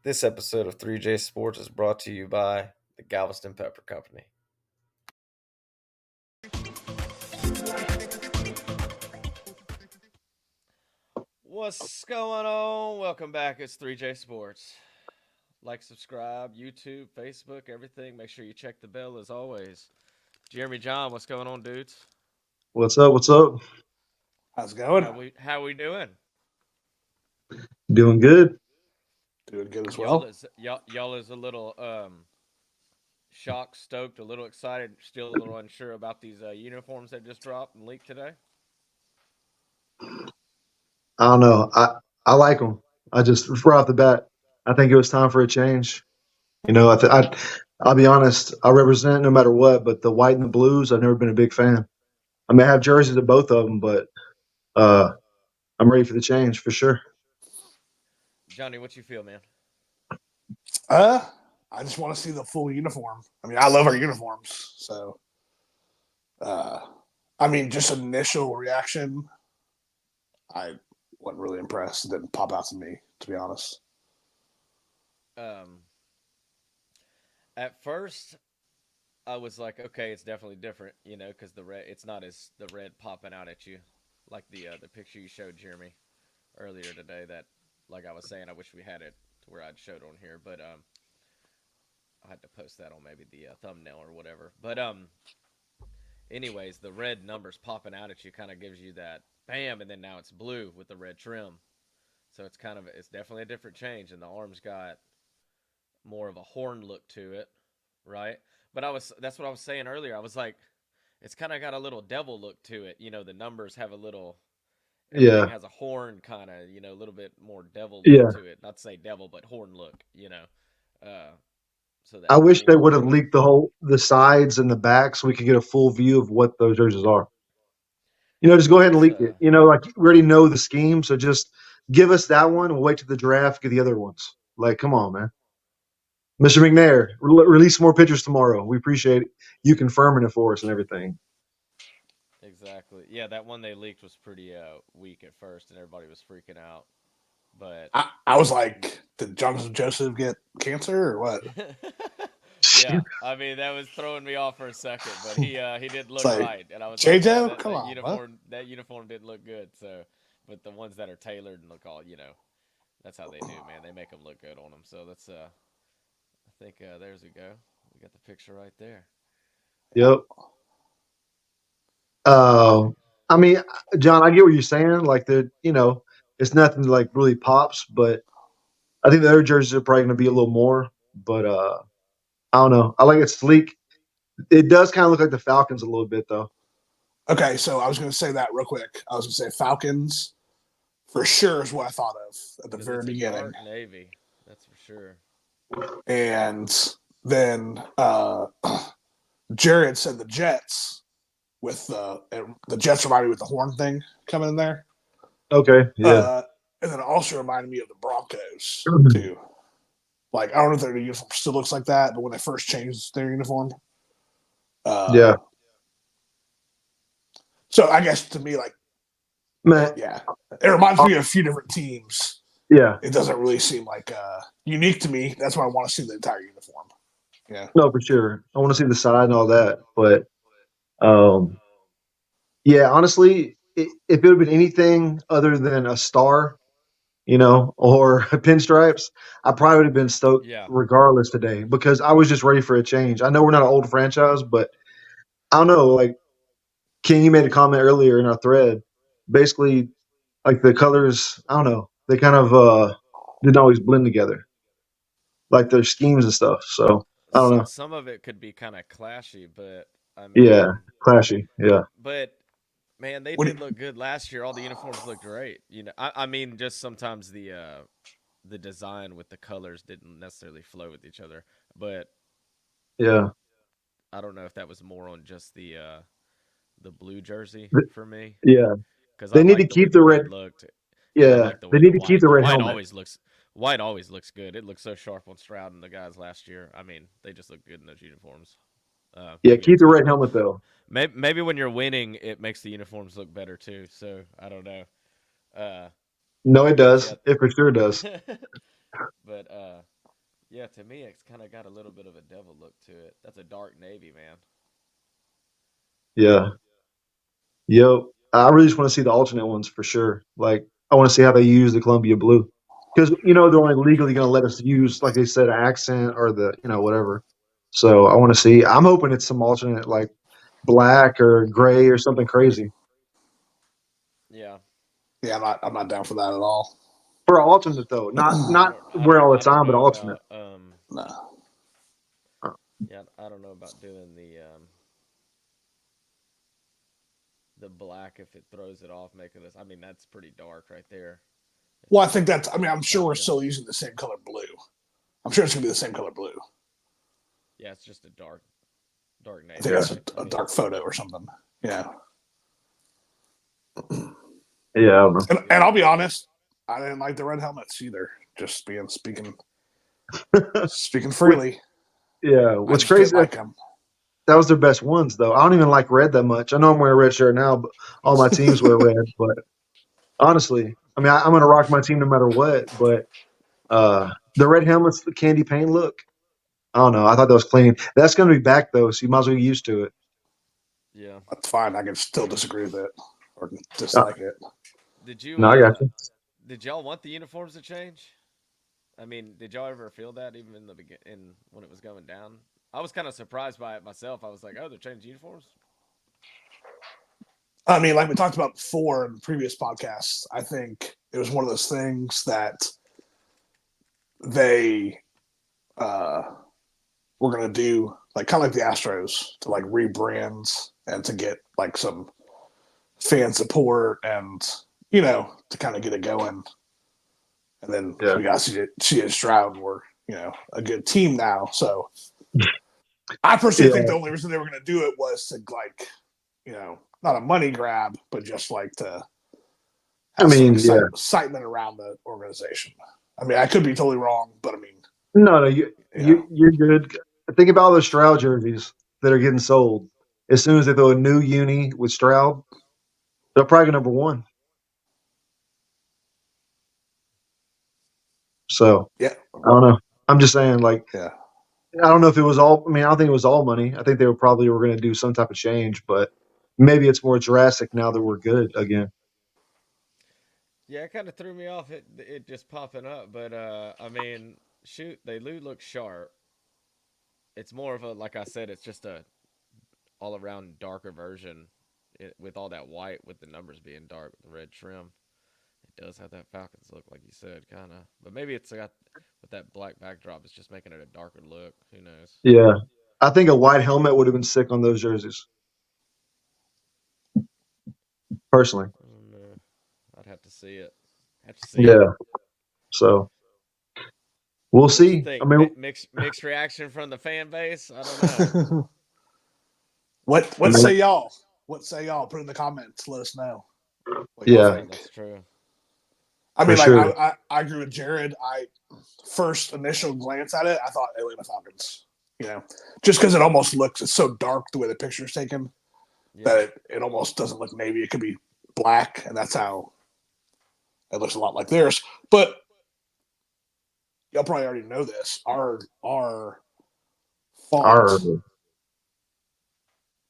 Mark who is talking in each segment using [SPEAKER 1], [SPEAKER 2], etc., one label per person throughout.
[SPEAKER 1] This episode of 3J Sports is brought to you by the Galveston Pepper Company. What's going on? Welcome back. It's 3J Sports. Like, subscribe, YouTube, Facebook, everything. Make sure you check the bell as always. Jeremy John, what's going on, dudes?
[SPEAKER 2] What's up? What's up?
[SPEAKER 3] How's it going?
[SPEAKER 1] How we doing?
[SPEAKER 2] Doing good.
[SPEAKER 3] Doing good as
[SPEAKER 1] Y'all
[SPEAKER 3] well.
[SPEAKER 1] is a little shocked, stoked, a little excited, still a little unsure about these uniforms that just dropped and leaked today.
[SPEAKER 2] I don't know. I like them. I just right off the bat, I think it was time for a change. I'll be honest. I represent no matter what, but the white and the blues, I've never been a big fan. I may have jerseys of both of them, but uh, I'm ready for the change for sure.
[SPEAKER 1] Johnny, what you feel, man?
[SPEAKER 3] I just want to see the full uniform. I mean, I love our uniforms, so just initial reaction, I wasn't really impressed. It didn't pop out to me, to be honest.
[SPEAKER 1] At first, I was like, okay, it's definitely different, because the red, it's not as the red popping out at you, like the picture you showed Jeremy earlier today. That, like I was saying, I wish we had it to where I'd showed on here, but I had to post that on maybe the thumbnail or whatever. But anyways, the red numbers popping out at you kind of gives you that bam, and then now it's blue with the red trim, so it's definitely a different change, and the arms got more of a horn look to it, right? But that's what I was saying earlier. I was like, it's kind of got a little devil look to it. The numbers have a little, everything
[SPEAKER 2] Yeah,
[SPEAKER 1] has a horn kind of, a little bit more devil look
[SPEAKER 2] yeah.
[SPEAKER 1] to it. Not to say devil, but horn look. Uh, so
[SPEAKER 2] I
[SPEAKER 1] that
[SPEAKER 2] wish they would
[SPEAKER 1] horn
[SPEAKER 2] have
[SPEAKER 1] kind of,
[SPEAKER 2] leaked the sides and the back so we could get a full view of what those jerseys are. Just go ahead and
[SPEAKER 1] it's
[SPEAKER 2] leak it. Like we already know the scheme, so just give us that one. We'll wait to the draft, get the other ones. Like, come on, man. Mr. McNair, release more pictures tomorrow. We appreciate you confirming it for us and everything.
[SPEAKER 1] exactly. Yeah, that one they leaked was pretty weak at first, and everybody was freaking out. But
[SPEAKER 3] I was like, did Jonathan Joseph get cancer or what?
[SPEAKER 1] yeah, I mean that was throwing me off for a second, but he didn't
[SPEAKER 3] It's
[SPEAKER 1] look
[SPEAKER 3] like,
[SPEAKER 1] right, and I was like, yeah,
[SPEAKER 3] JJ,
[SPEAKER 1] that
[SPEAKER 3] come
[SPEAKER 1] that
[SPEAKER 3] on, what?
[SPEAKER 1] uniform didn't look good. So, but the ones that are tailored and look all, that's how they do, man. They make them look good on them. So that's I think there's we go. We got the picture right there.
[SPEAKER 3] Yeah.
[SPEAKER 2] Yep. Uh, I mean, John, I get what you're saying. Like it's nothing like really pops, but I think the other jerseys are probably going to be a little more. But I don't know. I like it sleek. It does kind of look like the Falcons a little bit, though.
[SPEAKER 3] Okay, so I was going to say that real quick. I was going to say Falcons for sure is what I thought of at the
[SPEAKER 1] Because
[SPEAKER 3] very
[SPEAKER 1] it's a
[SPEAKER 3] beginning.
[SPEAKER 1] dark navy, that's for sure.
[SPEAKER 3] And then Jared said the Jets with the Jets reminded me with the horn thing coming in there.
[SPEAKER 2] Okay. Yeah.
[SPEAKER 3] And then it also reminded me of the Broncos too. Like I don't know if their uniform still looks like that, but when they first changed their uniform,
[SPEAKER 2] Yeah.
[SPEAKER 3] So I guess to me, like,
[SPEAKER 2] Man.
[SPEAKER 3] yeah, it reminds me of a few different teams.
[SPEAKER 2] Yeah.
[SPEAKER 3] It doesn't really seem like unique to me. That's why I want to see the entire uniform. Yeah.
[SPEAKER 2] No, for sure. I want to see the side and all that, but yeah, honestly, if it would have been anything other than a star, or pinstripes, I probably would have been stoked
[SPEAKER 1] Yeah.
[SPEAKER 2] regardless today because I was just ready for a change. I know we're not an old franchise, but I don't know. Like King, you made a comment earlier in our thread. Basically, like the colors, I don't know. They kind of didn't always blend together, like their schemes and stuff. So I don't know.
[SPEAKER 1] Some of it could be kind of clashy, but I
[SPEAKER 2] Yeah,
[SPEAKER 1] mean,
[SPEAKER 2] clashy. Yeah,
[SPEAKER 1] but man, they
[SPEAKER 3] What do
[SPEAKER 1] did look good last year. All the uniforms looked great. I mean, just sometimes the design with the colors didn't necessarily flow with each other. But
[SPEAKER 2] yeah.
[SPEAKER 1] I don't know if that was more on just the blue jersey
[SPEAKER 2] Th-
[SPEAKER 1] for me,
[SPEAKER 2] Yeah,
[SPEAKER 1] because I
[SPEAKER 2] they need to
[SPEAKER 1] like the way
[SPEAKER 2] keep
[SPEAKER 1] the
[SPEAKER 2] the red.
[SPEAKER 1] red looked, and I
[SPEAKER 2] Yeah,
[SPEAKER 1] like the
[SPEAKER 2] they
[SPEAKER 1] way
[SPEAKER 2] need to keep the
[SPEAKER 1] the
[SPEAKER 2] red helmet.
[SPEAKER 1] white always looks good. It looks so sharp on Stroud and the guys last year. I mean, they just look good in those uniforms.
[SPEAKER 2] Yeah,
[SPEAKER 1] Maybe
[SPEAKER 2] keep
[SPEAKER 1] it's
[SPEAKER 2] the
[SPEAKER 1] me,
[SPEAKER 2] red
[SPEAKER 1] but
[SPEAKER 2] helmet though.
[SPEAKER 1] maybe when you're winning, it makes the uniforms look better too. So I don't know.
[SPEAKER 2] No, it
[SPEAKER 1] But
[SPEAKER 2] does.
[SPEAKER 1] yeah,
[SPEAKER 2] It for sure does.
[SPEAKER 1] but Yeah, to me, it's kind of got a little bit of a devil look to it. That's a dark navy, man.
[SPEAKER 2] Yeah. Yo, I really just want to see the alternate ones for sure. Like, I want to see how they use the Columbia blue because they're only legally going to let us use, like they said, an accent or the whatever. So I want to see. I'm hoping it's some alternate like black or gray or something crazy
[SPEAKER 1] Yeah,
[SPEAKER 3] Yeah, I'm not down for that at all.
[SPEAKER 2] for an alternate though. Not
[SPEAKER 1] I
[SPEAKER 2] not
[SPEAKER 1] don't, I
[SPEAKER 2] wear
[SPEAKER 1] don't,
[SPEAKER 2] all the
[SPEAKER 1] I don't
[SPEAKER 2] time, but
[SPEAKER 1] know
[SPEAKER 2] alternate.
[SPEAKER 1] about
[SPEAKER 3] No.
[SPEAKER 1] yeah, I don't know about doing the black if it throws it off, making this. I mean, that's pretty dark right there. It's
[SPEAKER 3] Well, I
[SPEAKER 1] just
[SPEAKER 3] think
[SPEAKER 1] like
[SPEAKER 3] that's. I mean, I'm sure we're
[SPEAKER 1] Falcon.
[SPEAKER 3] still using the same color blue. I'm sure it's gonna be the same color blue.
[SPEAKER 1] Yeah, it's just a dark
[SPEAKER 3] I think
[SPEAKER 1] navy,
[SPEAKER 2] Yeah,
[SPEAKER 3] that's
[SPEAKER 1] right? I
[SPEAKER 3] a
[SPEAKER 1] mean,
[SPEAKER 3] dark photo or something. Yeah.
[SPEAKER 2] yeah, I don't know.
[SPEAKER 3] And I'll be honest, I didn't like the red helmets either. Just speaking
[SPEAKER 2] What?
[SPEAKER 3] freely,
[SPEAKER 2] Yeah,
[SPEAKER 3] I
[SPEAKER 2] what's
[SPEAKER 3] just didn't
[SPEAKER 2] crazy
[SPEAKER 3] like them.
[SPEAKER 2] that was their best ones though. I don't even like red that much. I know I'm wearing a red shirt now, but all my teams wear red. But honestly, I mean, I'm gonna rock my team no matter what. But the red helmets, the candy paint look. I don't know. I thought that was clean. That's gonna be back though, so you might as well get used to it.
[SPEAKER 1] yeah.
[SPEAKER 3] That's fine. I can still disagree with it or
[SPEAKER 2] Uh,
[SPEAKER 3] dislike it.
[SPEAKER 1] Did you
[SPEAKER 2] no, I got you.
[SPEAKER 1] did y'all want the uniforms to change? I mean, did y'all ever feel that even in the in when it was going down? I was kind of surprised by it myself. I was like, oh, they're changing uniforms.
[SPEAKER 3] I mean, like we talked about before in previous podcasts, I think it was one of those things that they uh, were going to do, like kind of like the Astros, to like rebrand and to get like some fan support and to kind of get it going. And then
[SPEAKER 2] Yeah.
[SPEAKER 3] we got CJ Stroud, and we're a good team now. So I personally think
[SPEAKER 2] Yeah.
[SPEAKER 3] the only reason they were going to do it was to like not a money grab, but just like to
[SPEAKER 2] I
[SPEAKER 3] have some
[SPEAKER 2] mean, yeah.
[SPEAKER 3] excitement around the organization. I mean, I could be totally wrong, but I mean,
[SPEAKER 2] No, no, you
[SPEAKER 3] you know,
[SPEAKER 2] you're good. Think about all those Stroud jerseys that are getting sold. As soon as they throw a new uni with Stroud, they're probably number one. So
[SPEAKER 3] yeah,
[SPEAKER 2] I don't know. I'm just saying, like,
[SPEAKER 3] yeah,
[SPEAKER 2] I don't know if it was all. I mean, I don't think it was all money. I think they were going to do some type of change, but maybe it's more drastic now that we're good again.
[SPEAKER 1] Yeah, it kind of threw me off. It just popping up, but I mean, shoot, they do look sharp. It's more of a like I said, it's just a all around darker version with all that white with the numbers being dark with the red trim. It does have that Falcons look, like you said, kind of. But maybe it's got with that black backdrop, it's just making it a darker look. Who knows?
[SPEAKER 2] Yeah, I think a white helmet would have been sick on those jerseys, personally.
[SPEAKER 1] I don't know. I'd have to see it. Have to see it.
[SPEAKER 2] Yeah, so we'll
[SPEAKER 1] What you
[SPEAKER 2] see. I
[SPEAKER 1] think?
[SPEAKER 2] mean,
[SPEAKER 1] Mixed reaction from the fan base. I don't know.
[SPEAKER 3] what
[SPEAKER 2] I
[SPEAKER 3] say
[SPEAKER 2] mean,
[SPEAKER 3] y'all? What say y'all? Put in the comments. Let us know what y'all
[SPEAKER 2] yeah,
[SPEAKER 1] Yeah,
[SPEAKER 3] think.
[SPEAKER 1] that's true.
[SPEAKER 3] I
[SPEAKER 2] for
[SPEAKER 3] mean, like
[SPEAKER 2] sure.
[SPEAKER 3] I agree with Jared. I first initial glance at it, I thought Atlanta Falcons. Just because it almost looks it's so dark the way the picture is taken that
[SPEAKER 1] Yeah.
[SPEAKER 3] it almost doesn't look navy. It could be black, and that's how it looks a lot like theirs. But y'all probably already know this. Our
[SPEAKER 2] Our
[SPEAKER 3] font,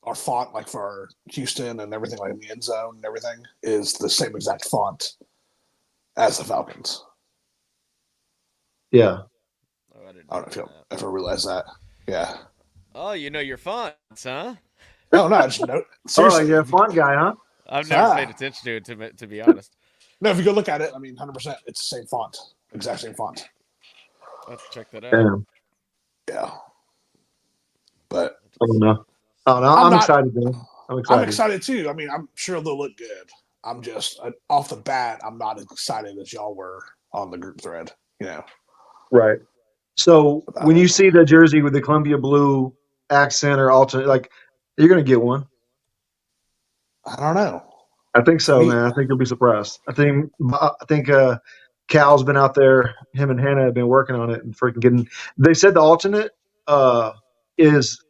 [SPEAKER 3] our font, like for our Houston and everything, like in the end zone and everything, is the same exact font as the Falcons.
[SPEAKER 2] yeah.
[SPEAKER 1] Oh, I didn't
[SPEAKER 3] I don't
[SPEAKER 1] even
[SPEAKER 3] know if
[SPEAKER 1] know
[SPEAKER 3] you
[SPEAKER 1] that.
[SPEAKER 3] ever realize that. Yeah.
[SPEAKER 1] Oh, you know your fonts, huh?
[SPEAKER 3] No, I just know.
[SPEAKER 2] Oh,
[SPEAKER 3] Seriously,
[SPEAKER 2] you're a font guy, huh?
[SPEAKER 1] I've never paid
[SPEAKER 3] ah,
[SPEAKER 1] attention to it to be honest.
[SPEAKER 3] no, if you go look at it, I mean, 100%, it's the same font, exact same font.
[SPEAKER 1] I'll have to check that out.
[SPEAKER 2] Damn,
[SPEAKER 3] Yeah, but
[SPEAKER 2] I don't know. Oh, no,
[SPEAKER 3] I'm
[SPEAKER 2] I'm
[SPEAKER 3] not.
[SPEAKER 2] excited, man. I'm
[SPEAKER 3] I'm
[SPEAKER 2] excited.
[SPEAKER 3] excited too. I mean, I'm sure they'll look good. I'm just off the bat, I'm not as excited as y'all were on the group thread.
[SPEAKER 2] Right. So
[SPEAKER 3] About
[SPEAKER 2] when
[SPEAKER 3] it.
[SPEAKER 2] you see the jersey with the Columbia blue accent or alternate, like you're gonna get one.
[SPEAKER 3] I don't know.
[SPEAKER 2] I think
[SPEAKER 3] To
[SPEAKER 2] so,
[SPEAKER 3] me,
[SPEAKER 2] man. I think you'll be surprised. I think Cal's been out there. Him and Hannah have been working on it and freaking getting. They said the alternate uh, is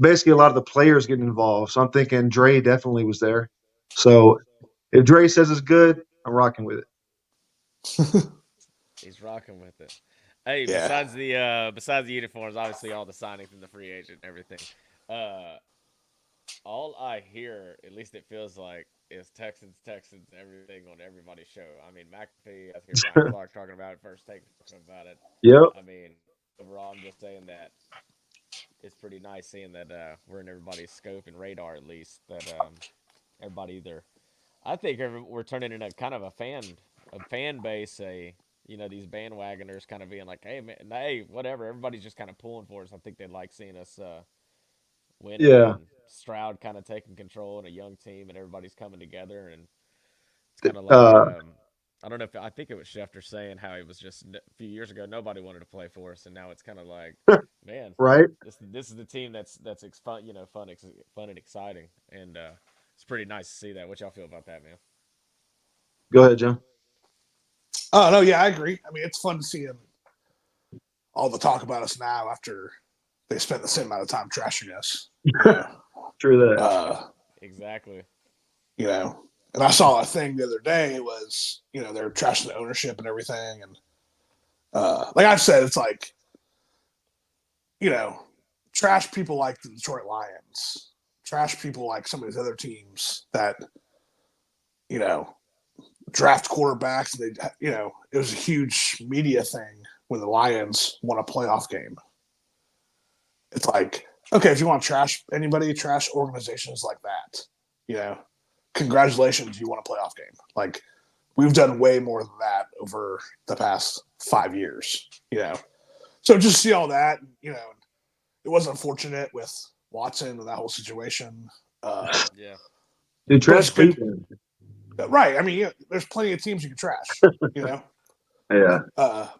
[SPEAKER 2] basically a lot of the players getting involved. So I'm thinking Dre definitely was there. So if Dre says it's good, I'm rocking with it.
[SPEAKER 1] He's rocking with it. Hey,
[SPEAKER 3] Yeah.
[SPEAKER 1] besides the uniforms, obviously all the signings and the free agent and everything. Uh, all I hear, at least it feels like, is Texans, Texans, everything on everybody's show. I mean, McAfee. I hear Brian Clark talking about it. First take talking about it.
[SPEAKER 2] Yep.
[SPEAKER 1] I mean, overall, I'm just saying that it's pretty nice seeing that we're in everybody's scope and radar at least. That everybody either, I think we're turning into kind of a fan base. These bandwagoners kind of being like, hey man, hey whatever. Everybody's just kind of pulling for us. I think they like seeing us winning
[SPEAKER 2] Yeah.
[SPEAKER 1] and Stroud kind of taking control and a young team and everybody's coming together and it's kind of like
[SPEAKER 2] Uh,
[SPEAKER 1] I don't know if I think it was Schefter saying how it was just a few years ago nobody wanted to play for us and now it's kind of like man
[SPEAKER 2] right.
[SPEAKER 1] this is the team that's fun fun and exciting and it's pretty nice to see that. What y'all feel about that, man?
[SPEAKER 2] Go ahead, John.
[SPEAKER 3] Oh no, yeah, I agree. I mean, it's fun seeing all the talk about us now after they spent the same amount of time trashing us. You know,
[SPEAKER 2] True that.
[SPEAKER 1] Exactly.
[SPEAKER 3] you know. And I saw a thing the other day. It was they're trashing the ownership and everything, and like I've said, it's like you know, trash people like the Detroit Lions, trash people like some of these other teams that you know draft quarterbacks. It was a huge media thing when the Lions won a playoff game. It's like, okay, if you want to trash anybody, trash organizations like that, you know, congratulations, you won a playoff game. Like, we've done way more than that over the past 5 years, So just see all that, it was unfortunate with Watson and that whole situation.
[SPEAKER 1] Yeah.
[SPEAKER 2] Dude,
[SPEAKER 3] But it's
[SPEAKER 2] trash
[SPEAKER 3] good.
[SPEAKER 2] Cleveland.
[SPEAKER 3] Right. I mean, there's plenty of teams you can trash,
[SPEAKER 2] Yeah.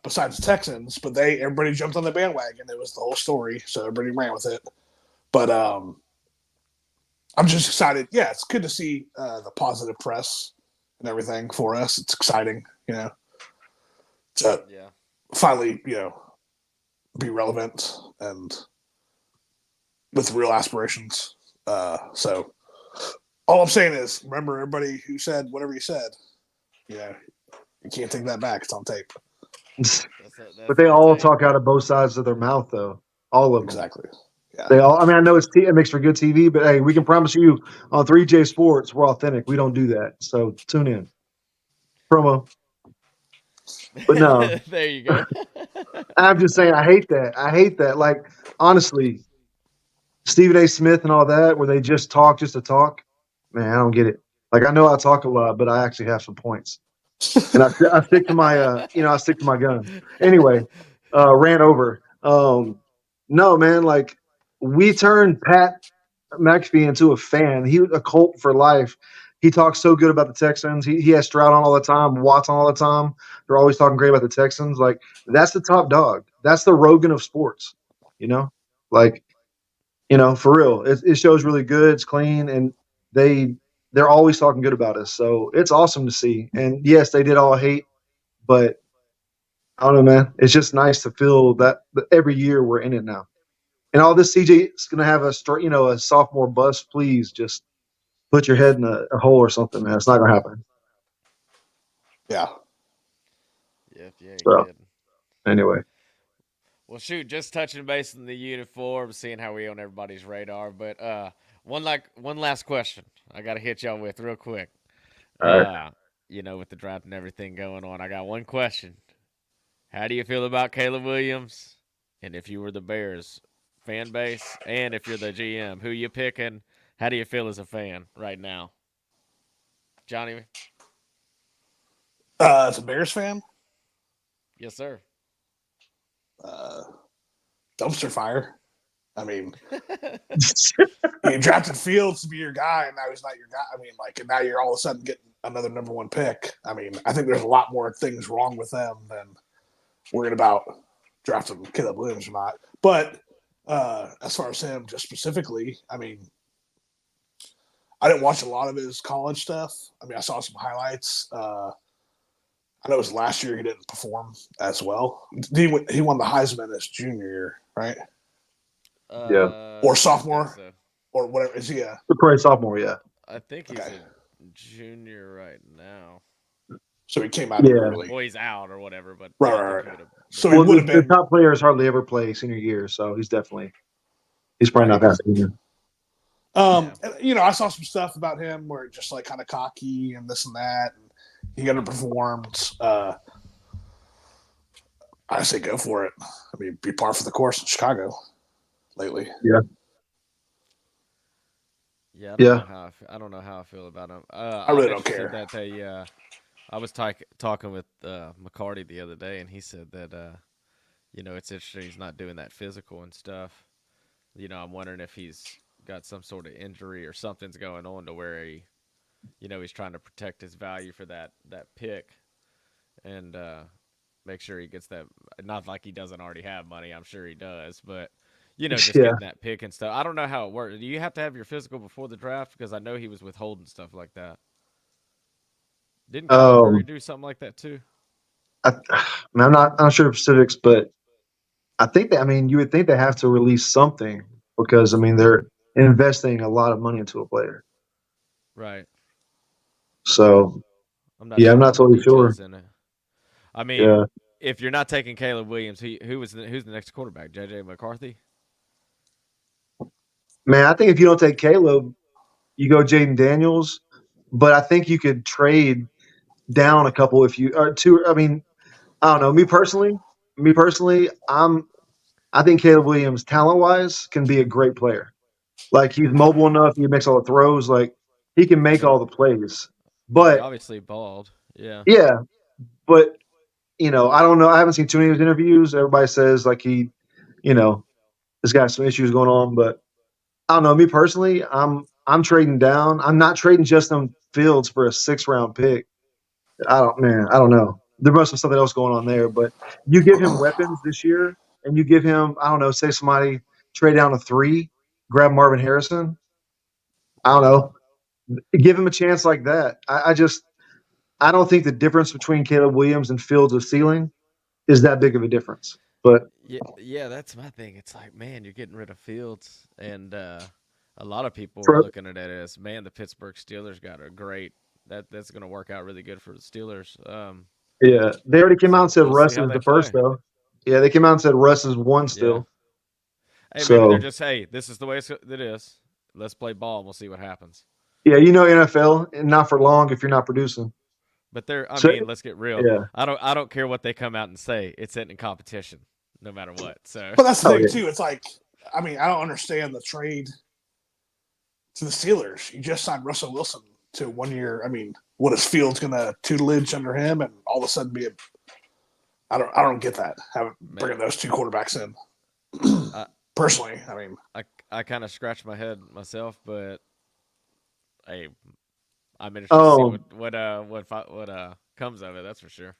[SPEAKER 3] besides the Texans, but everybody jumped on the bandwagon. It was the whole story, so everybody ran with it. But I'm just excited. Yeah, it's good to see the positive press and everything for us. It's exciting, to
[SPEAKER 1] Yeah.
[SPEAKER 3] finally, be relevant and with real aspirations. So all I'm saying is, remember everybody who said whatever you said. You know, you can't take that back. It's on tape.
[SPEAKER 2] But
[SPEAKER 1] That's
[SPEAKER 2] they
[SPEAKER 1] on
[SPEAKER 2] all
[SPEAKER 1] tape.
[SPEAKER 2] talk out of both sides of their mouth, though. All of them.
[SPEAKER 3] Exactly. Yeah.
[SPEAKER 2] They all. I mean, I know it makes for good TV, but hey, we can promise you on 3J Sports, we're authentic. We don't do that. So tune in. Promo. But no,
[SPEAKER 1] There you go.
[SPEAKER 2] I'm just saying, I hate that. I hate that. Like, honestly, Stephen A. Smith and all that, where they just talk just to talk. Man, I don't get it. Like, I know I talk a lot, but I actually have some points, and I stick to my, I stick to my guns. Anyway, ran over. No, man, like we turned Pat McAfee into a fan. He was a cult for life. He talks so good about the Texans. He has Stroud on all the time, Watts on all the time. They're always talking great about the Texans. Like that's the top dog. That's the Rogan of sports. You know, like for real. It shows really good. It's clean, and they they're always talking good about us. So it's awesome to see. And yes, they did all hate, but I don't know, man. It's just nice to feel that every year we're in it now. And all this CJ is going to have a sophomore bust. Please just put your head in a hole or something, man. It's not going to happen.
[SPEAKER 3] Yeah.
[SPEAKER 1] Yeah, you ain't
[SPEAKER 2] So
[SPEAKER 1] kidding.
[SPEAKER 2] anyway,
[SPEAKER 1] Well, shoot, just touching base on the uniform, seeing how we on everybody's radar. But one last question, I got to hit y'all with real quick.
[SPEAKER 2] all right.
[SPEAKER 1] Uh, with the draft and everything going on, I got one question. How do you feel about Caleb Williams? And if you were the Bears fan base, and if you're the GM, who you picking? How do you feel as a fan right now, Johnny?
[SPEAKER 3] As a Bears fan,
[SPEAKER 1] Yes, sir.
[SPEAKER 3] uh, dumpster fire. I mean, you drafted Fields to be your guy, and now he's not your guy. I mean, like, and now you're all of a sudden getting another number one pick. I mean, I think there's a lot more things wrong with them than worried about drafting Caleb Williams or not. But as far as him, just specifically, I mean, I didn't watch a lot of his college stuff. I mean, I saw some highlights. I know it was last year he didn't perform as well. He won the Heisman his junior year, right?
[SPEAKER 2] Yeah,
[SPEAKER 3] Or
[SPEAKER 1] Yeah, I think
[SPEAKER 3] sophomore,
[SPEAKER 1] so.
[SPEAKER 3] or whatever. Is he a
[SPEAKER 2] the probably sophomore. Yeah,
[SPEAKER 1] I think he's
[SPEAKER 3] okay?
[SPEAKER 1] a junior right now.
[SPEAKER 3] so he came out of it
[SPEAKER 2] Yeah.
[SPEAKER 3] early.
[SPEAKER 1] Well, he's out or whatever, but
[SPEAKER 3] Right,
[SPEAKER 1] yeah, I
[SPEAKER 3] right,
[SPEAKER 1] think
[SPEAKER 3] right.
[SPEAKER 1] he would have
[SPEAKER 3] So
[SPEAKER 1] been
[SPEAKER 3] he
[SPEAKER 2] Well,
[SPEAKER 1] back.
[SPEAKER 3] would have
[SPEAKER 2] the
[SPEAKER 3] been
[SPEAKER 2] top players hardly ever play senior year, so he's probably not
[SPEAKER 1] Right.
[SPEAKER 2] that senior.
[SPEAKER 1] Yeah.
[SPEAKER 3] I saw some stuff about him where just like kind of cocky and this and that, and he underperformed. I say go for it. I mean, be par for the course in Chicago lately.
[SPEAKER 2] Yeah.
[SPEAKER 1] Yeah,
[SPEAKER 2] Yeah.
[SPEAKER 1] I don't know how I feel about him.
[SPEAKER 3] I
[SPEAKER 1] I'm
[SPEAKER 3] really don't
[SPEAKER 1] interested
[SPEAKER 3] care.
[SPEAKER 1] that they. I was talking with McCarty the other day, and he said that it's interesting he's not doing that physical and stuff. I'm wondering if he's got some sort of injury or something's going on to where he's trying to protect his value for that pick and make sure he gets that. Not like he doesn't already have money. I'm sure he does, but just
[SPEAKER 2] Yeah.
[SPEAKER 1] getting that pick and stuff. I don't know how it works. Do you have to have your physical before the draft? Because I know he was withholding stuff like that. Didn't Kyler Murray
[SPEAKER 2] Um,
[SPEAKER 1] do something like that too?
[SPEAKER 2] I'm not sure of specifics, but I think that, I mean, you would think they have to release something because, I mean, they're investing a lot of money into a player.
[SPEAKER 1] Right.
[SPEAKER 2] So,
[SPEAKER 1] I'm not
[SPEAKER 2] yeah, I'm
[SPEAKER 1] sure
[SPEAKER 2] not
[SPEAKER 1] all the
[SPEAKER 2] totally sure.
[SPEAKER 1] details in it. I mean,
[SPEAKER 2] Yeah.
[SPEAKER 1] if you're not taking Caleb Williams, who's the next quarterback? JJ McCarthy.
[SPEAKER 2] Man, I think if you don't take Caleb, you go Jaden Daniels, but I think you could trade down a couple if you or two. I mean, I don't know. Me personally, I think Caleb Williams, talent wise, can be a great player. Like he's mobile enough, he makes all the throws, like he can make
[SPEAKER 1] He
[SPEAKER 2] all the plays.
[SPEAKER 1] he
[SPEAKER 2] But
[SPEAKER 1] obviously balled. Yeah.
[SPEAKER 2] yeah, but I don't know. I haven't seen too many of his interviews. Everybody says like you know, has got some issues going on, but I don't know. Me personally, I'm trading down. I'm not trading Justin Fields for a 6th round pick. I don't know. There must be something else going on there. But you give him weapons this year, and you give him, I don't know, say somebody trade down to 3, grab Marvin Harrison. I don't know. Give him a chance like that. I don't think the difference between Caleb Williams and Fields of ceiling is that big of a difference. But
[SPEAKER 1] Yeah, that's my thing. It's like, man, you're getting rid of Fields, and a lot of people are
[SPEAKER 2] for,
[SPEAKER 1] looking at it as, man, the Pittsburgh Steelers got a great that's going to work out really good for the Steelers.
[SPEAKER 2] yeah, they already came out and
[SPEAKER 1] So
[SPEAKER 2] said
[SPEAKER 1] we'll see
[SPEAKER 2] Russ
[SPEAKER 1] how
[SPEAKER 2] is
[SPEAKER 1] they
[SPEAKER 2] the first
[SPEAKER 1] play.
[SPEAKER 2] though. Yeah, they came out and said Russ is one
[SPEAKER 1] Yeah.
[SPEAKER 2] still.
[SPEAKER 1] Hey, maybe they're
[SPEAKER 2] So
[SPEAKER 1] just, hey, this is the way it is. Let's play ball and we'll see what happens.
[SPEAKER 2] yeah, NFL and not for long if you're not producing.
[SPEAKER 1] But I
[SPEAKER 2] So
[SPEAKER 1] mean, let's get real.
[SPEAKER 2] yeah,
[SPEAKER 1] I don't care what they come out and say. It's in competition, no matter what. So
[SPEAKER 3] But that's the
[SPEAKER 2] oh
[SPEAKER 3] thing
[SPEAKER 2] yeah,
[SPEAKER 3] too. It's like, I mean, I don't understand the trade to the Steelers. You just signed Russell Wilson to 1 year. I mean, what is Fields going to tutelage under him and all of a sudden be a? I don't get that.
[SPEAKER 1] man,
[SPEAKER 3] Bringing those two quarterbacks in.
[SPEAKER 1] I
[SPEAKER 3] Personally, I mean,
[SPEAKER 1] I kind of scratch my head myself, but hey, I'm interested to see
[SPEAKER 2] um,
[SPEAKER 1] what comes of it. That's for sure.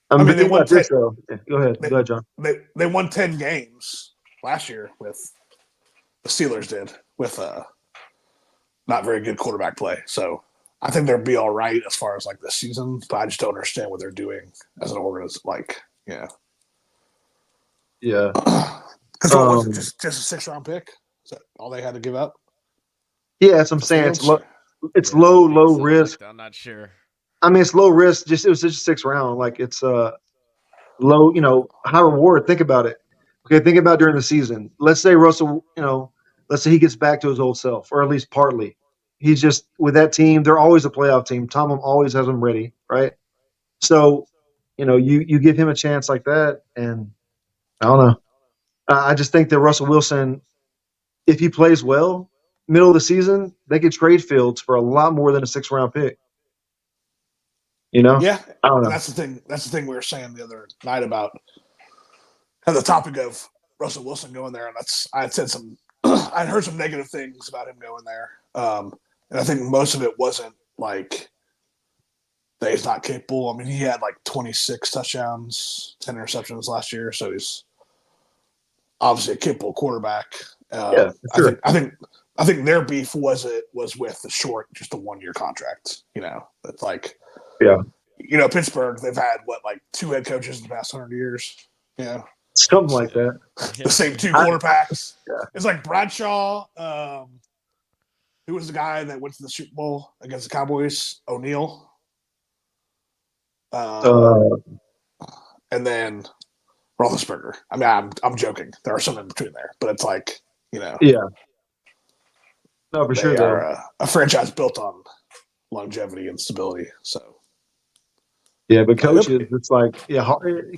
[SPEAKER 2] but
[SPEAKER 3] they
[SPEAKER 2] think
[SPEAKER 3] won
[SPEAKER 2] about
[SPEAKER 3] 10.
[SPEAKER 2] this though. Yeah,
[SPEAKER 3] They,
[SPEAKER 2] go ahead, John.
[SPEAKER 3] they won 10 games last year with the Steelers did with not very good quarterback play. So I think they'll be all right as far as like this season, but I just don't understand what they're doing as an organization. Like, yeah,
[SPEAKER 2] Yeah,
[SPEAKER 3] because what was it?
[SPEAKER 2] um,
[SPEAKER 3] Just a 6 round pick? Is that all they had to give up
[SPEAKER 2] yeah, that's what I'm
[SPEAKER 3] for
[SPEAKER 2] saying.
[SPEAKER 3] Fields?
[SPEAKER 2] It's
[SPEAKER 1] Yeah, I
[SPEAKER 2] low
[SPEAKER 1] think something like
[SPEAKER 2] risk.
[SPEAKER 1] that. I'm not sure.
[SPEAKER 2] I mean, it's low risk. Just it was just 6th round. Like it's low, high reward. Think about it. Okay, think about during the season. Let's say Russell, let's say he gets back to his old self, or at least partly. He's just with that team. They're always a playoff team. Tomlin always has them ready, right? So, you give him a chance like that, and I don't know. I just think that Russell Wilson, if he plays well, middle of the season, they could trade Fields for a lot more than a 6th round pick. You know,
[SPEAKER 3] Yeah,
[SPEAKER 2] I don't
[SPEAKER 3] and
[SPEAKER 2] know.
[SPEAKER 3] that's the thing. That's the thing we were saying the other night about the topic of Russell Wilson going there, and I had said some, I'd heard some negative things about him going there, and I think most of it wasn't like that he's not capable. I mean, he had like 26 touchdowns, 10 interceptions last year, so he's obviously a capable quarterback.
[SPEAKER 2] Yeah, for
[SPEAKER 3] I think
[SPEAKER 2] sure.
[SPEAKER 3] I think I think their beef was with the short, just a 1 year contract. It's like
[SPEAKER 2] Yeah,
[SPEAKER 3] Pittsburgh. They've had what like 2 head coaches in the past 100 years. Yeah,
[SPEAKER 2] something like
[SPEAKER 1] Yeah,
[SPEAKER 2] that.
[SPEAKER 3] the
[SPEAKER 1] yeah.
[SPEAKER 3] same two
[SPEAKER 2] I,
[SPEAKER 3] quarterbacks.
[SPEAKER 2] yeah.
[SPEAKER 3] It's like Bradshaw. Who was the guy that went to the Super Bowl against the Cowboys? O'Neal. Uh, and then Roethlisberger. I mean, I'm joking. There are some in between there, but it's like,
[SPEAKER 2] yeah, no, for sure
[SPEAKER 3] they are
[SPEAKER 2] though.
[SPEAKER 3] a franchise built on longevity and stability. So,
[SPEAKER 2] Yeah, but
[SPEAKER 3] yep.
[SPEAKER 2] coaches, it's like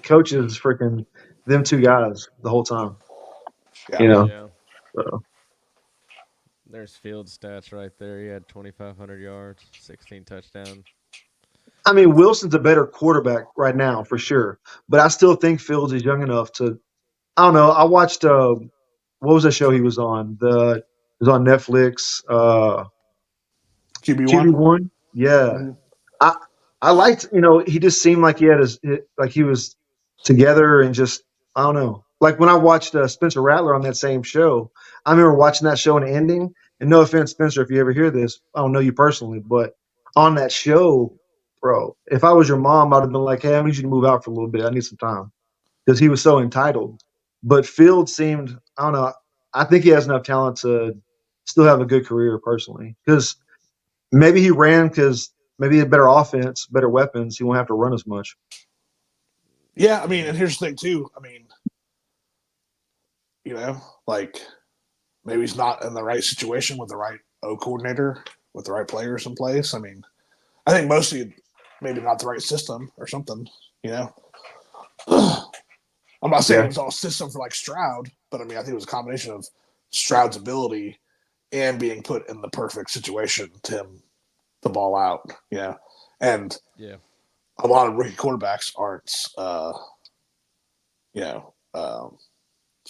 [SPEAKER 2] coaches, freaking them two guys the whole time.
[SPEAKER 3] Yeah.
[SPEAKER 2] You know,
[SPEAKER 1] Yeah.
[SPEAKER 2] so.
[SPEAKER 1] There's field stats right there. He had 2,500 yards, 16 touchdowns.
[SPEAKER 2] I mean, Wilson's a better quarterback right now for sure, but I still think Fields is young enough to. I don't know. I watched what was the show he was on? It was on Netflix.
[SPEAKER 3] QB1.
[SPEAKER 2] QB1. Yeah,
[SPEAKER 3] Mm-hmm.
[SPEAKER 2] I I liked, he just seemed like he had like he was together and just, I don't know. Like when I watched Spencer Rattler on that same show, I remember watching that show and ending. And no offense, Spencer, if you ever hear this, I don't know you personally, but on that show, bro, if I was your mom, I'd have been like, hey, I need you to move out for a little bit. I need some time because he was so entitled. But Field seemed, I don't know. I think he has enough talent to still have a good career personally because maybe he ran because maybe he had better offense, better weapons. He won't have to run as much.
[SPEAKER 3] Yeah, I mean,
[SPEAKER 1] Yeah.
[SPEAKER 3] and here's the thing too. I mean, like maybe he's not in the right situation with the right O coordinator, with the right players in place. I mean, I think mostly maybe not the right system or something. You know, I'm not saying it
[SPEAKER 2] Yeah,
[SPEAKER 3] was all system for like Stroud, but I mean, I think it was a combination of Stroud's ability and being put in the perfect situation to him the ball out. And
[SPEAKER 1] Yeah.
[SPEAKER 3] a lot of rookie quarterbacks aren't, you know,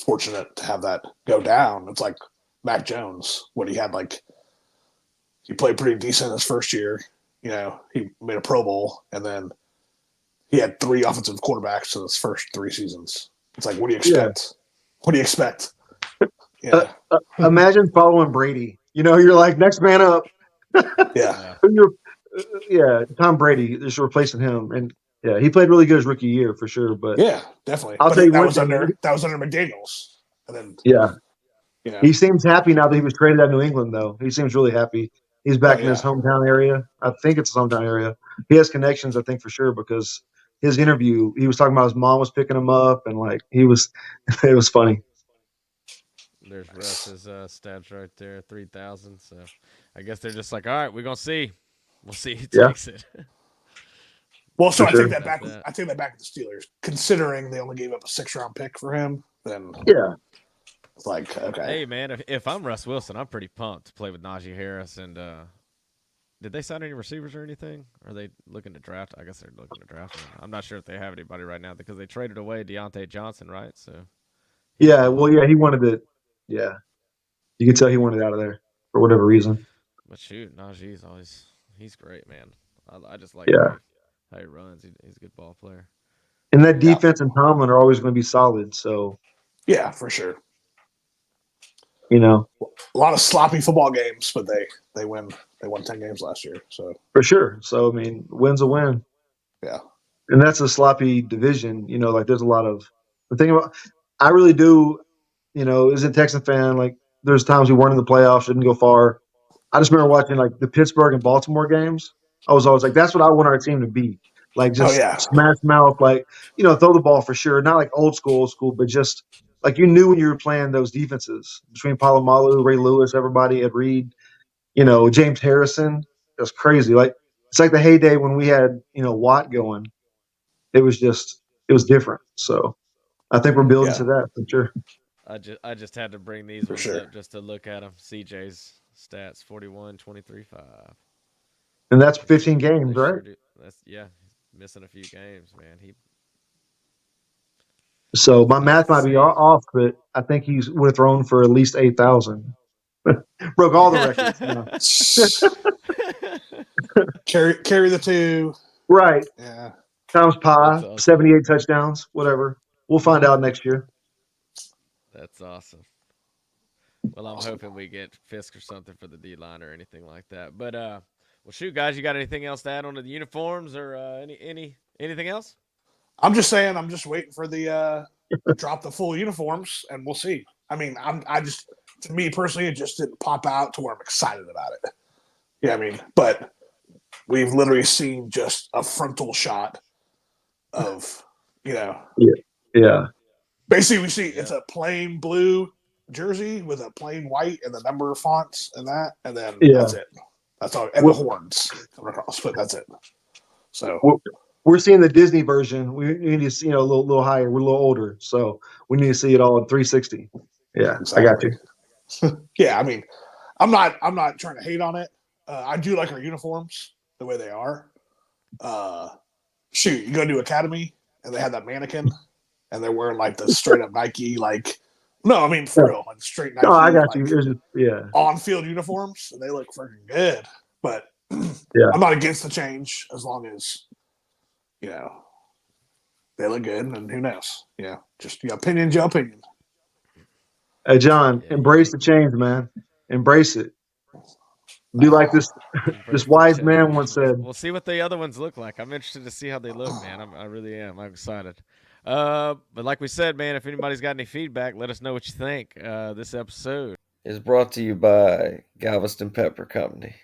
[SPEAKER 3] fortunate to have that go down. It's like Mac Jones, what he had like he played pretty decent his first year. He made a Pro Bowl, and then he had three offensive quarterbacks in his first three seasons. It's like, what do you
[SPEAKER 2] yeah.
[SPEAKER 3] expect? What do you expect?
[SPEAKER 2] Uh,
[SPEAKER 3] Yeah,
[SPEAKER 2] Imagine following Brady. You're like next man up.
[SPEAKER 3] yeah,
[SPEAKER 1] Yeah.
[SPEAKER 2] You're, yeah, Tom Brady just replacing him, and yeah, he played really good his rookie year for sure. But
[SPEAKER 3] yeah, definitely.
[SPEAKER 2] I'll
[SPEAKER 3] But
[SPEAKER 2] tell you
[SPEAKER 3] that
[SPEAKER 2] one
[SPEAKER 3] was
[SPEAKER 2] thing.
[SPEAKER 3] under McDaniel's, and then
[SPEAKER 2] Yeah,
[SPEAKER 3] you know,
[SPEAKER 2] he seems happy now that he was traded out of New England. Though he seems really happy. He's
[SPEAKER 3] oh
[SPEAKER 2] back in his
[SPEAKER 3] yeah,
[SPEAKER 2] hometown area. I think it's his hometown area. He has connections, I think, for sure, because his interview, he was talking about his mom was picking him up, and like he was, it was funny.
[SPEAKER 1] There's
[SPEAKER 3] nice.
[SPEAKER 1] Russ's stats right there, 3,000. So I guess they're just like, all right, we're going to see. We'll see who
[SPEAKER 2] Yeah,
[SPEAKER 1] takes it.
[SPEAKER 3] Well, so
[SPEAKER 2] for
[SPEAKER 3] I take
[SPEAKER 2] sure.
[SPEAKER 3] that
[SPEAKER 1] That's
[SPEAKER 3] back.
[SPEAKER 1] that.
[SPEAKER 3] I take that back with the Steelers, considering they only gave up a 6-round pick for him. Then
[SPEAKER 2] Yeah,
[SPEAKER 3] it's like, okay,
[SPEAKER 1] Hey, man, if I'm Russ Wilson, I'm pretty pumped to play with Najee Harris. And did they sign any receivers or anything? Are they looking to draft? I guess they're looking to draft one. I'm not sure if they have anybody right now because they traded away Deontay Johnson, right? So he's
[SPEAKER 2] yeah. Well,
[SPEAKER 1] gone.
[SPEAKER 2] yeah, he wanted it. Yeah, you could tell he wanted out of there for whatever reason.
[SPEAKER 1] But shoot, Najee's always he's great, man. I just like
[SPEAKER 2] Yeah.
[SPEAKER 1] how he runs. He's a good ball player.
[SPEAKER 2] And that
[SPEAKER 3] yeah,
[SPEAKER 2] defense and Tomlin are always going to be solid. So,
[SPEAKER 3] yeah, for sure.
[SPEAKER 2] you know,
[SPEAKER 3] A lot of sloppy football games, but they win. They won 10 games last year. So
[SPEAKER 2] for sure. So, I mean, win's a win.
[SPEAKER 3] yeah,
[SPEAKER 2] And that's a sloppy division. Like there's a lot of the thing about, I really do, as a Texan fan, like there's times we weren't in the playoffs, didn't go far. I just remember watching like the Pittsburgh and Baltimore games. I was always like, that's what I want our team to be. Like
[SPEAKER 3] oh
[SPEAKER 2] just
[SPEAKER 3] yeah,
[SPEAKER 2] smash mouth, like, throw the ball for sure. Not like old school, but just like you knew when you were playing those defenses between Palomalu, Ray Lewis, everybody, Ed Reed, James Harrison. It was crazy. Like it's like the heyday when we had, Watt going. It was different. So I think we're building
[SPEAKER 3] yeah,
[SPEAKER 2] to that for sure.
[SPEAKER 1] I just had to bring these
[SPEAKER 3] for
[SPEAKER 1] ones
[SPEAKER 3] sure.
[SPEAKER 1] up just to look at them. CJ's stats 41, 23, 5.
[SPEAKER 2] And that's
[SPEAKER 1] They
[SPEAKER 2] 15
[SPEAKER 1] sure
[SPEAKER 2] games,
[SPEAKER 1] they
[SPEAKER 2] right?
[SPEAKER 1] sure do. That's yeah, he's missing a few games, man.
[SPEAKER 2] So
[SPEAKER 1] It's
[SPEAKER 2] my
[SPEAKER 1] nice
[SPEAKER 2] math
[SPEAKER 1] to
[SPEAKER 2] might be
[SPEAKER 1] see.
[SPEAKER 2] off, but I think he's would have thrown for at least 8,000. Broke all the records. No.
[SPEAKER 3] Carry the two.
[SPEAKER 2] Right.
[SPEAKER 3] Yeah.
[SPEAKER 2] Times
[SPEAKER 1] That's
[SPEAKER 2] pi,
[SPEAKER 1] awesome.
[SPEAKER 2] 78 touchdowns, whatever. We'll find
[SPEAKER 3] Mm-hmm.
[SPEAKER 2] out next year.
[SPEAKER 1] That's awesome. Well, I'm
[SPEAKER 3] Awesome.
[SPEAKER 1] hoping we get Fisk or something for the D line or anything like that. But well, shoot, guys, you got anything else to add on to the uniforms or anything else?
[SPEAKER 3] I'm just saying. I'm just waiting for the drop the full uniforms, and we'll see. I mean, I just to me personally, it just didn't pop out to where I'm excited about it. Yeah, I mean, but we've literally seen just a frontal shot of, you know,
[SPEAKER 2] Yeah.
[SPEAKER 3] basically we see
[SPEAKER 1] Yeah.
[SPEAKER 3] it's a plain blue jersey with a plain white and the number fonts and that, and then
[SPEAKER 2] Yeah.
[SPEAKER 3] that's it. That's all, and the
[SPEAKER 2] We're,
[SPEAKER 3] horns coming across, but that's it. So
[SPEAKER 2] we're, we're seeing the Disney version. We need to see, a little higher. We're a little older, so we need to see it all in 360. Yeah, I got
[SPEAKER 3] exactly.
[SPEAKER 2] you.
[SPEAKER 3] Yeah, I mean, I'm not trying to hate on it. I do like our uniforms the way they are. Shoot, you go to Academy and they have that mannequin and they're wearing like the straight up Nike, like, no, I mean for
[SPEAKER 2] Yeah.
[SPEAKER 3] real, like straight
[SPEAKER 2] No, I
[SPEAKER 3] Nike,
[SPEAKER 2] got you.
[SPEAKER 3] like
[SPEAKER 2] There's yeah,
[SPEAKER 3] on field uniforms, and they look freaking good. But
[SPEAKER 2] yeah.
[SPEAKER 3] I'm not against the change as long as, you know, they look good, and who knows? Yeah, just your opinion's your opinion.
[SPEAKER 2] Hey, John,
[SPEAKER 1] Yeah, you
[SPEAKER 2] embrace
[SPEAKER 1] can't
[SPEAKER 2] the change, man. Embrace it. Do like
[SPEAKER 3] Uh,
[SPEAKER 2] this
[SPEAKER 1] embrace the
[SPEAKER 2] wise man
[SPEAKER 1] change.
[SPEAKER 2] once said.
[SPEAKER 1] We'll see what the other ones look like. I'm interested to see how they look, man. I really am. I'm excited. But like we said, man, if anybody's got any feedback, let us know what you think. This episode is brought to you by Galveston Pepper Company.